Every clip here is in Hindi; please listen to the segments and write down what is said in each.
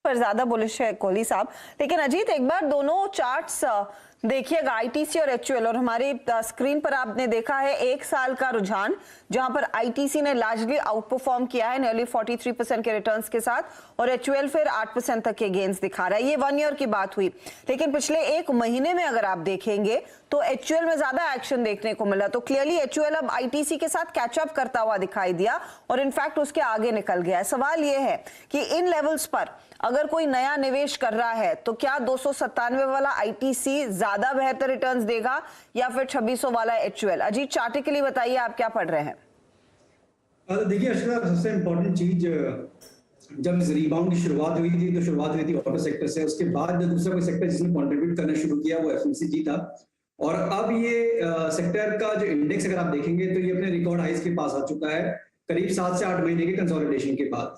पर ज्यादा बुलिश है कोहली साहब। लेकिन अजीत, एक बार दोनों चार्ट्स देखिएगा, आईटीसी और एचयूएल, और हमारी स्क्रीन पर आपने देखा है एक साल का रुझान, जहां पर आईटीसी ने लार्जली आउट परफॉर्म किया है नियरली 43% के रिटर्न्स के साथ, और एचयूएल फिर 8% तक के गेन्स दिखा रहा है। ये 1 ईयर की बात हुई, लेकिन पिछले एक महीने में अगर आप देखेंगे तो एचयूएल में ज्यादा एक्शन देखने को मिला। तो क्लियरली एचयूएल अब आईटीसी के साथ कैचअप करता हुआ दिखाई दिया और इनफैक्ट उसके आगे निकल गया है। सवाल यह है कि इन लेवल्स पर अगर कोई नया निवेश कर रहा है तो क्या 297 वाला आईटीसी ज्यादा बेहतर रिटर्न्स देगा या फिर 2600 वाला एचयूएल? अजीत, चार्टिकली बताइए आप क्या पढ़ रहे हैं। देखिए अर्शदा, सबसे इम्पोर्टेंट चीज, जब इस रिबाउंड की शुरुआत हुई थी तो शुरुआत हुई थी ऑटो सेक्टर से। उसके बाद जो दूसरा कोई सेक्टर जिसने कंट्रीब्यूट करना शुरू किया वो एफएमसीजी था। और अब ये सेक्टर का जो इंडेक्स अगर आप देखेंगे तो ये अपने रिकॉर्ड हाइस के पास आ चुका है करीब 7 से 8 महीने के कंसोलिडेशन के बाद।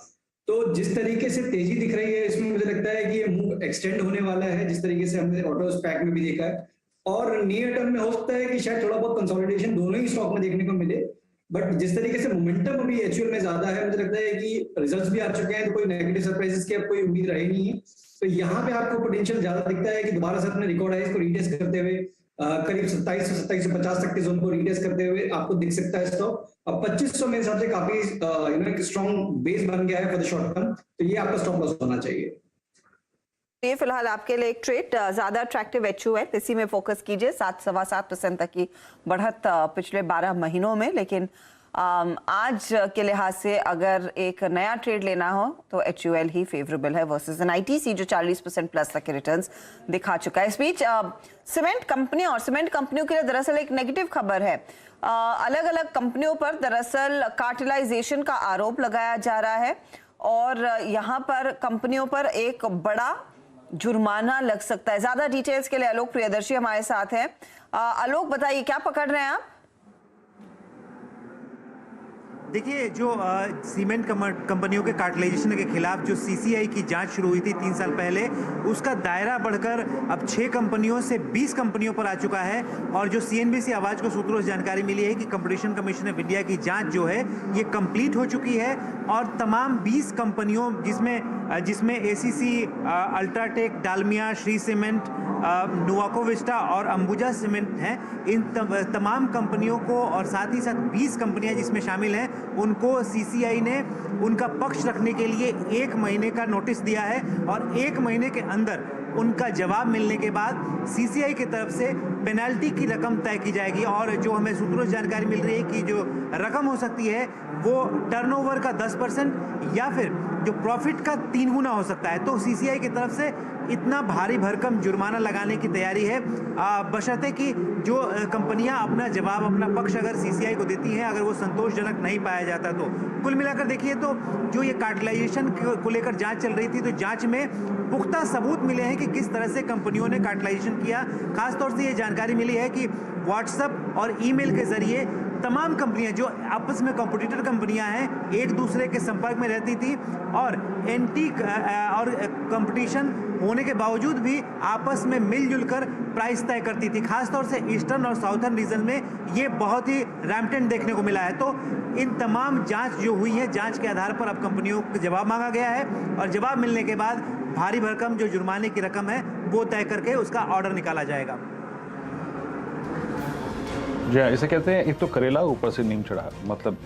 तो जिस तरीके से तेजी दिख रही है इसमें मुझे लगता है कि ये मूव एक्सटेंड होने वाला है, जिस तरीके से हमने ऑटो स्पैक में भी देखा है। और नियर टर्म में हो सकता है कि शायद थोड़ा बहुत कंसोलिडेशन दोनों ही स्टॉक में देखने को मिले, बट जिस तरीके से मोमेंटम अभी एचयूएल में ज्यादा है, मुझे लगता है कि रिजल्ट्स भी आ चुके हैं तो कोई नेगेटिव सरप्राइजेस की अब कोई उम्मीद रही नहीं है। तो यहाँ पे आपको पोटेंशियल ज्यादा दिखता है कि दोबारा से अपने रिकॉर्ड हाइस को रीटेस्ट करते हुए करीब 27 से 2750 तक के जोन को रीटेस्ट करते हुए आपको दिख सकता है स्टॉक। अब 2500 में हिसाब से काफी एक स्ट्रॉन्ग बेस बन गया है फॉर द शॉर्ट टर्म, तो ये आपका स्टॉप लॉस होना चाहिए। ये फिलहाल आपके लिए एक ट्रेड ज्यादा अट्रैक्टिव एचयूएल, इसी में फोकस कीजिए। 7.25% तक की बढ़त पिछले 12 महीनों में। लेकिन आज के लिहाज से अगर एक नया ट्रेड लेना हो तो एचयूएल ही फेवरेबल है वर्सेस एन आईटीसी जो 40% प्लस तक के रिटर्न्स दिखा चुका है। इस बीच सीमेंट कंपनियों और सीमेंट कंपनियों के लिए दरअसल एक नेगेटिव खबर है। अलग अलग कंपनियों पर दरअसल कार्टेलाइजेशन का आरोप लगाया जा रहा है और यहाँ पर कंपनियों पर एक बड़ा जुर्माना लग सकता है। ज्यादा डिटेल्स के लिए आलोक प्रियदर्शी हमारे साथ हैं। आलोक, बताइए क्या पकड़ रहे हैं आप? देखिए, जो सीमेंट कंपनियों के कार्टेलाइजेशन के खिलाफ जो सीसीआई की जांच शुरू हुई थी 3 साल पहले, उसका दायरा बढ़कर अब 6 कंपनियों से 20 कंपनियों पर आ चुका है। और जो सीएनबीसी आवाज को सूत्रों से जानकारी मिली है कि कंपटीशन कमीशन ऑफ इंडिया की जांच जो है ये कंप्लीट हो चुकी है और तमाम 20 कंपनियों जिसमें ACC, UltraTech, Dalmia, Shri cement, Nuvoco Vistas और अंबुजा सीमेंट हैं, इन तमाम कंपनियों को और साथ ही साथ 20 कंपनियां जिसमें शामिल हैं उनको सीसीआई ने उनका पक्ष रखने के लिए 1 महीने का नोटिस दिया है। और 1 महीने के अंदर उनका जवाब मिलने के बाद सीसीआई की तरफ से पेनल्टी की रकम तय की जाएगी। और जो हमें सूत्रों से जानकारी मिल रही है कि जो रकम हो सकती है वो टर्नओवर का 10% या फिर जो प्रॉफिट का 3 गुना हो सकता है। तो सीसीआई की तरफ से इतना भारी भरकम जुर्माना लगाने की तैयारी है, बशर्ते कि जो कंपनियां अपना जवाब, अपना पक्ष अगर सीसीआई को देती हैं, अगर वो संतोषजनक नहीं पाया जाता तो। कुल मिलाकर देखिए तो जो ये कार्टेलाइजेशन को लेकर जांच चल रही थी तो जांच में पुख्ता सबूत मिले हैं कि किस तरह से कंपनियों ने कार्टेलाइजेशन किया। खासतौर से ये जानकारी मिली है कि व्हाट्सएप और ईमेल के जरिए तमाम कंपनियां जो आपस में कॉम्पिटिटर कंपनियां हैं एक दूसरे के संपर्क में रहती थी और और कंपटीशन होने के बावजूद भी आपस में मिलजुल कर प्राइस तय करती थी। खासतौर से ईस्टर्न और साउथर्न रीजन में ये बहुत ही रैम्पटेंट देखने को मिला है। तो इन तमाम जांच जो हुई है, जांच के आधार पर अब कंपनियों को जवाब मांगा गया है और जवाब मिलने के बाद भारी भरकम जो जुर्माने की रकम है वो तय करके उसका ऑर्डर निकाला जाएगा। जी हाँ, इसे कहते हैं एक तो करेला ऊपर से नीम चढ़ा, मतलब